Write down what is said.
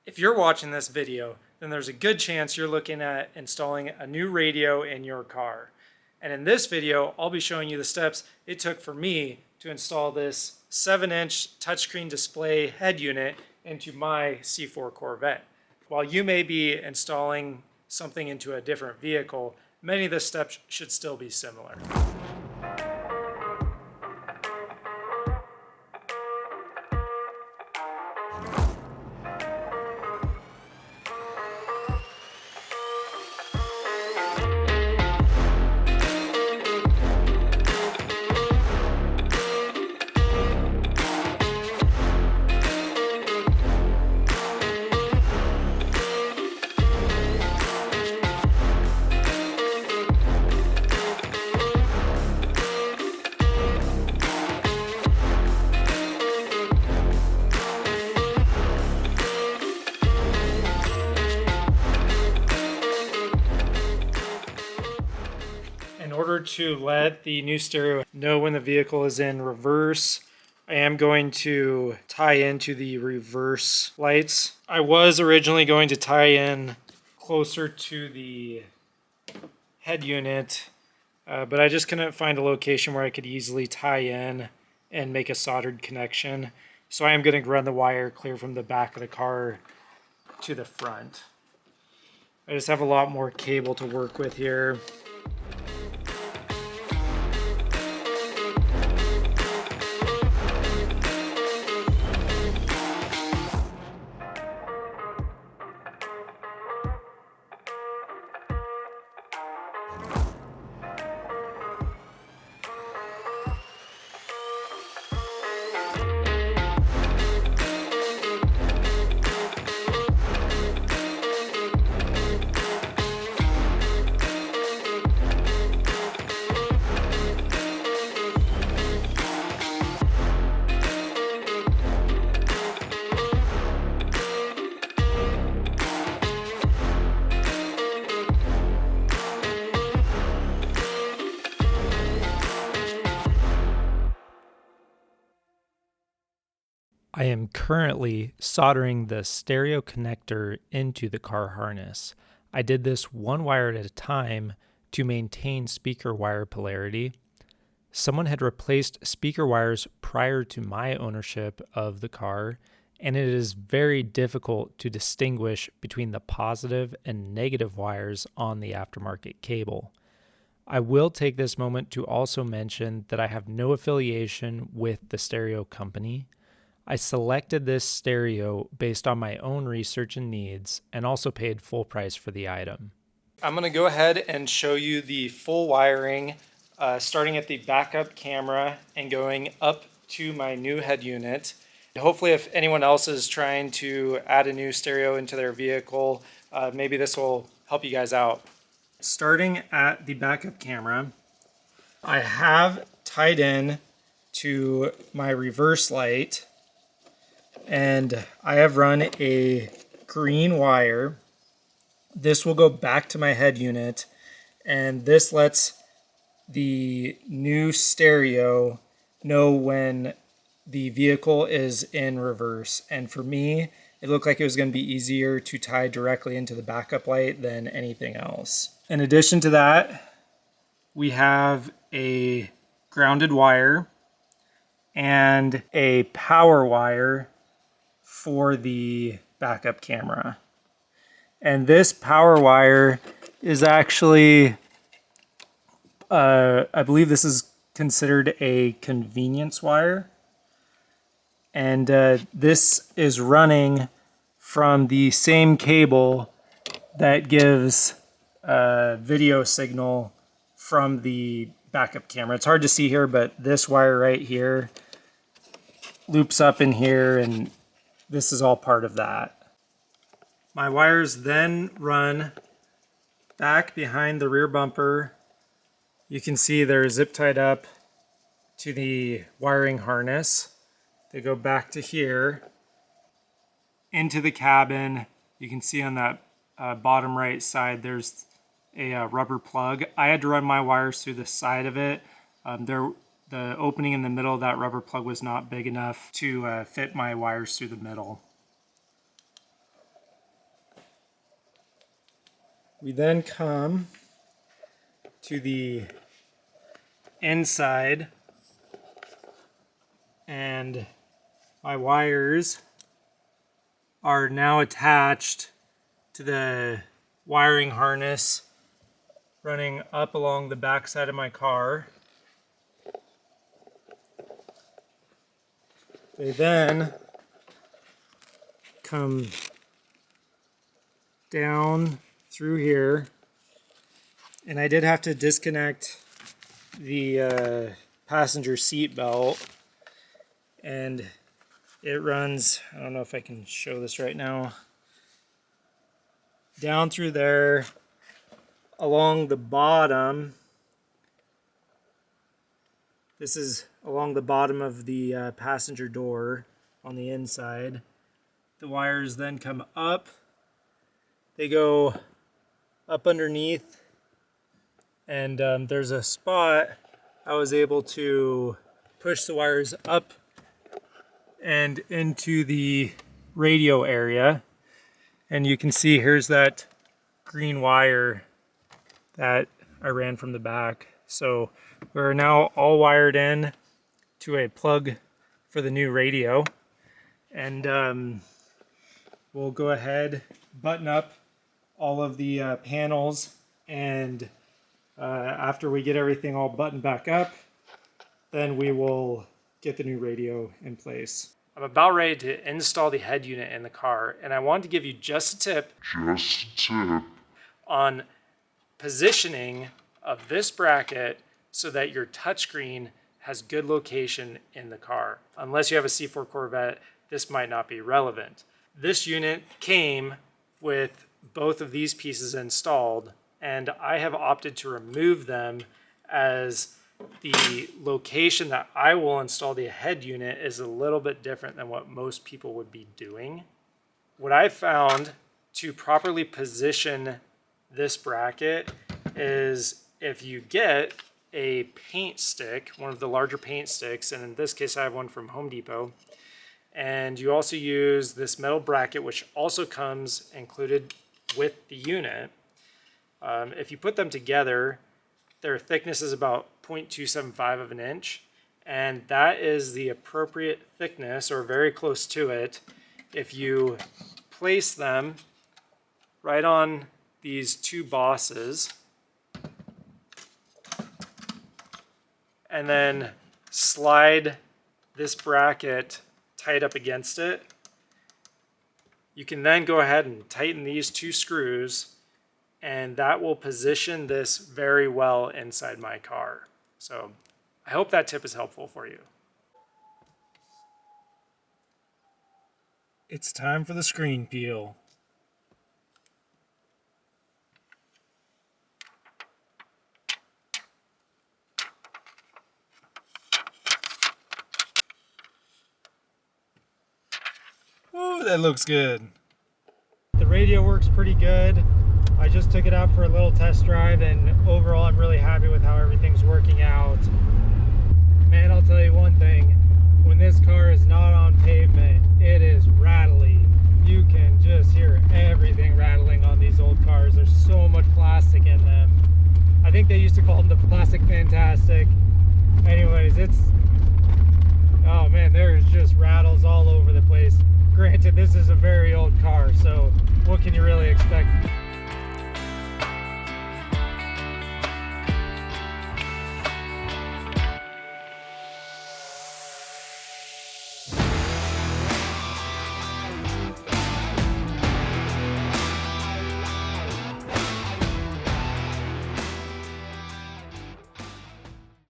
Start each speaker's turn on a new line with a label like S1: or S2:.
S1: If you're watching this video, then there's a good chance you're looking at installing a new radio in your car. And in this video, I'll be showing you the steps it took for me to install this 7-inch touchscreen display head unit into my C4 Corvette. While you may be installing something into a different vehicle, many of the steps should still be similar. In order to let the new stereo know when the vehicle is in reverse, I am going to tie into the reverse lights. I was originally going to tie in closer to the head unit, but I just couldn't find a location where I could easily tie in and make a soldered connection. So I am going to run the wire clear from the back of the car to the front. I just have a lot more cable to work with here. I am currently soldering the stereo connector into the car harness. I did this one wire at a time to maintain speaker wire polarity. Someone had replaced speaker wires prior to my ownership of the car, and it is very difficult to distinguish between the positive and negative wires on the aftermarket cable. I will take this moment to also mention that I have no affiliation with the stereo company. I selected this stereo based on my own research and needs and also paid full price for the item. I'm going to go ahead and show you the full wiring, starting at the backup camera and going up to my new head unit. Hopefully if anyone else is trying to add a new stereo into their vehicle, maybe this will help you guys out. Starting at the backup camera, I have tied in to my reverse light, and I have run a green wire. This will go back to my head unit, and this lets the new stereo know when the vehicle is in reverse. And for me, it looked like it was going to be easier to tie directly into the backup light than anything else. In addition to that, we have a grounded wire and a power wire for the backup camera. And this power wire is actually, I believe this is considered a convenience wire. And this is running from the same cable that gives a video signal from the backup camera. It's hard to see here, but this wire right here loops up in here, and this is all part of that. My wires then run back behind the rear bumper. You can see they're zip tied up to the wiring harness. They go back to here, into the cabin. You can see on that bottom right side, there's a rubber plug. I had to run my wires through the side of it. The opening in the middle of that rubber plug was not big enough to fit my wires through the middle. We then come to the inside, and my wires are now attached to the wiring harness running up along the back side of my car. They then come down through here, and I did have to disconnect the passenger seat belt, and it runs, I don't know if I can show this right now, down through there along the bottom. This is along the bottom of the passenger door on the inside. The wires then come up. They go up underneath, and there's a spot I was able to push the wires up and into the radio area. And you can see here's that green wire that I ran from the back. So we're now all wired in to a plug for the new radio. And we'll go ahead, button up all of the panels, and after we get everything all buttoned back up, then we will get the new radio in place. I'm about ready to install the head unit in the car, and I wanted to give you just a tip on positioning of this bracket so that your touchscreen has good location in the car. Unless you have a C4 Corvette, this might not be relevant. This unit came with both of these pieces installed, and I have opted to remove them as the location that I will install the head unit is a little bit different than what most people would be doing. What I found to properly position this bracket is if you get a paint stick, one of the larger paint sticks, and in this case I have one from Home Depot, and you also use this metal bracket, which also comes included with the unit. If you put them together, their thickness is about 0.275 of an inch, and that is the appropriate thickness, or very close to it, if you place them right on these two bosses and then slide this bracket tight up against it. You can then go ahead and tighten these two screws, and that will position this very well inside my car. So I hope that tip is helpful for you. It's time for the screen peel. Oh, that looks good. The radio works pretty good. I just took it out for a little test drive, and overall I'm really happy with how everything's working out. Man, I'll tell you one thing, when this car is not on pavement, it is rattly. You can just hear everything rattling on these old cars. There's so much plastic in them. I think they used to call them the Plastic Fantastic. Anyways, oh man, there's just rattles all over the place. Granted, this is a very old car, so what can you really expect